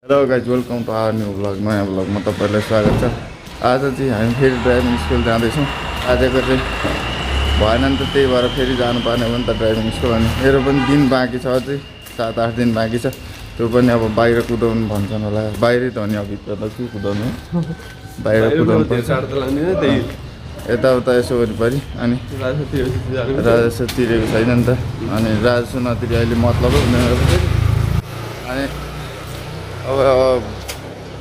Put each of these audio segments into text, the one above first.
Hello guys, welcome to our new blog, नयाँ ब्लगमा तपाईँलाई स्वागत छ। आज चाहिँ हामी फेरि ड्राइभिङ स्कुल जाँदैछौँ। आजको चाहिँ भएन नि त, त्यही भएर फेरि जानुपर्ने हो नि त ड्राइभिङ स्कुल। अनि मेरो पनि दिन बाँकी छ, अझै 7-8 दिन बाँकी छ। त्यो पनि अब बाहिर कुदाउनु भन्छन् होला, बाहिरै त हो नि, अब भित्र त के कुदाउनु हो, बाहिर कुदाउनु पर्छ यताउता यसो वरिपरि। अनि राजस्व तिरेको छैन नि त, अनि राजस्व नतिरे अहिले मतलब हुँदैन। अनि अब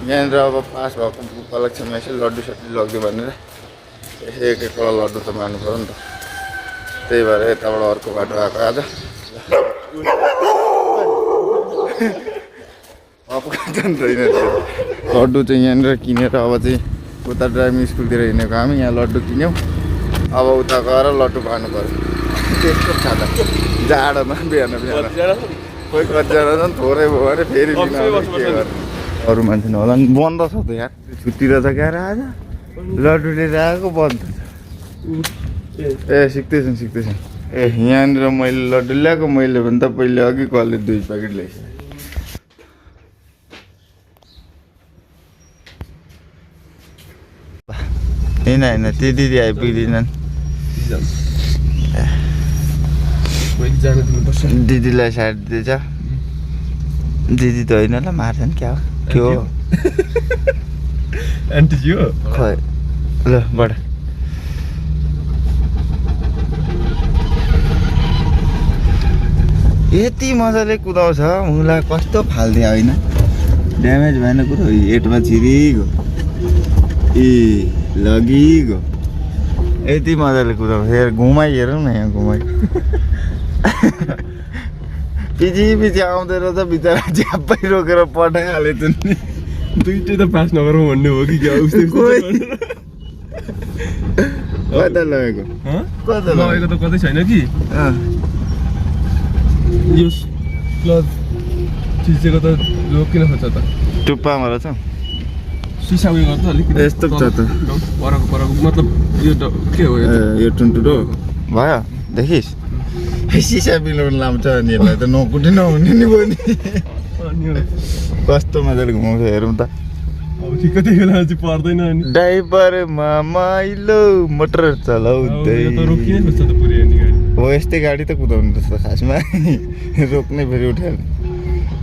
यहाँनिर अब पास भएको उपलक्ष्यमा यसो लड्डु सड्डु लगिदियो भनेर यसो एक एकवटा लड्डु त मार्नु पऱ्यो नि त, त्यही भएर यताबाट अर्को बाटो आएको आज। लड्डु चाहिँ यहाँनिर किनेर अब चाहिँ उता ड्राइभिङ स्कुलतिर हिँडेको हामी, यहाँ लड्डु किन्यौँ। अब उता गएर लड्डु पार्नु पऱ्यो। त्यस्तो छ त जाडोमा बिहान खोइ कतिजना झन् थोरै भयो भने फेरि अरू मान्छे नहोला नि। बन्द छ त यार, छुट्टी रहेछ क्या आज, लड्डु लिएर आएको बन्द छ। ए सिक्दैछन् ए यहाँनिर मैले लड्डु ल्याएको, मैले भने त पहिले अघि कसले 2 प्याकेट ल्याइसकेँ। होइन त्यो दिदी आइपुग्दिनन्, दिदीलाई साइड दिएछ। दिदी त होइन ल, मार्छन् क्या हो के हो आन्टी हो खै ल बडा। यति मजाले कुदाउँछ, मुला कस्तो फाल्दियो होइन, ड्यामेज भएन कुरो, हेटमा छिरिगयो ए लगिगयो। यति मजाले कुदाउँछ यार, घुमाइ हेरौँ न यहाँ घुमाइ। पछि आउँदै रहेछ बिचरा, झ्याप्पै रोकेर पठाइहालेछ नि। दुइटै त पास नगरौँ भन्ने हो कि क्या कता लगेको कता लगेको त कतै छैन कि यो क्लच चिचेको त रोकिन खोज्छ त, टुप्पामा रहेछ सिसा उयो गर्छ अलिक यस्तो छ त परको मतलब यो के हो यो टुन्टुरो भयो देखिस्। सिसा बिलाउनु लाउँछ अनि यसलाई त नकुटी नहुने नि भयो नि। कस्तो मजाले घुमाउँछ हेरौँ त। अब ठिक त्यही बेला चाहिँ पर्दैन नि। ड्राइभरमा माइलो मोटर चलाउँदै रोकिनै खोज्छ त पुरै अनि गाडी हो, यस्तै गाडी त कुदाउनु रहेछ खासमा। रोक्नै फेरि उठाल्नु,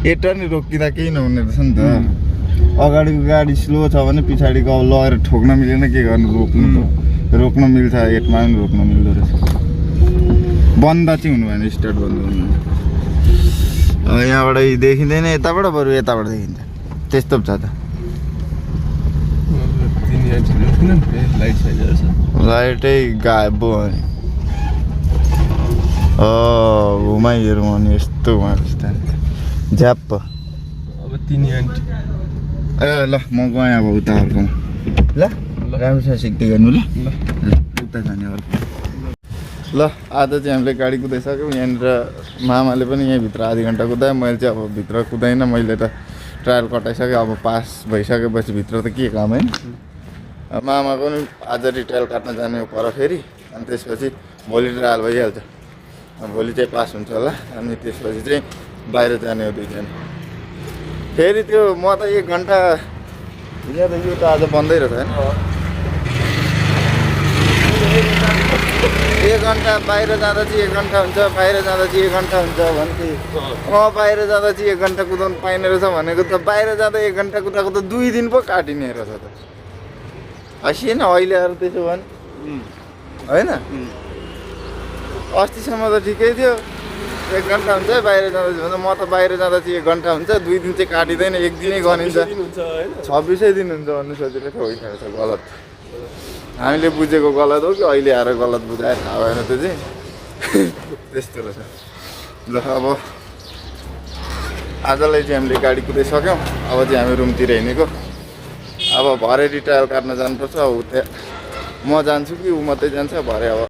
एटा नि रोकिँदा केही नहुने रहेछ नि त। अगाडिको गाडी स्लो छ भने पछाडिको अब लगेर ठोक्न मिलेन, के गर्नु, रोक्न मिल्छ, एटमा पनि रोक्न मिल्दो रहेछ। बन्द चाहिँ हुनु भएन, स्टार्ट बन्द हुनु भएन। यहाँबाट देखिँदैन, यताबाट बरु यताबाट देखिन्छ, त्यस्तो पो छ त। लाइटै गायब भयो अनि घुमाइ हेरौँ अनि यस्तो घुमाएपछि त झ्याप्प। अब तिनी आन्टी ए ल म गएँ अब उता अर्कोमा, ल राम्रोसँग सिक्दै गर्नु ल उता जाने अर्को। ल आज चाहिँ हामीले गाडी कुदाइसक्यौँ। यहाँनिर मामाले पनि यहीँभित्र आधी घन्टा कुदायो, मैले चाहिँ अब भित्र कुदाइनँ, मैले त ट्रायल कटाइसकेँ। अब पास भइसकेपछि भित्र त के काम होइन। मामाको पनि आज रिट्रायल काट्न जाने हो पर फेरि, अनि त्यसपछि भोलि ट्रायल भइहाल्छ। भोलि चाहिँ पास हुन्छ होला, अनि त्यसपछि चाहिँ बाहिर जाने हो 2 जना फेरि। त्यो म त 1 घन्टा यहाँ त यो त आज बन्दै रहेछ होइन, 1 घन्टा बाहिर जाँदा चाहिँ 1 घन्टा हुन्छ, बाहिर जाँदा चाहिँ 1 घन्टा हुन्छ भन्थे। बाहिर जाँदा चाहिँ 1 घन्टा कुदाउनु पाइने रहेछ भनेको त, बाहिर जाँदा 1 घन्टा कुदाएको त 2 दिन पो काटिने रहेछ त। हँसिएन अहिले अरू त्यसो भने होइन, अस्तिसम्म त ठिकै थियो, 1 घन्टा हुन्छ बाहिर जाँदा चाहिँ। म त बाहिर जाँदा चाहिँ 1 घन्टा हुन्छ, 2 दिन चाहिँ काटिँदैन, 1 दिनै गनिन्छ, 26 दिन हुन्छ भन्नु सोचिरहेको होइन रहेछ। गलत हामीले बुझेको गलत हो कि अहिले आएर गलत बुझाएर थाहा भएन त्यो चाहिँ। त्यस्तो रहेछ। ल अब आजलाई चाहिँ हामीले गाडी कुदाइसक्यौँ, अब चाहिँ हामी रुमतिर हिँडेको। अब भरे रिट्रायल काट्न जानुपर्छ, अब त्यहाँ म जान्छु कि ऊ मात्रै जान्छ भरे। अब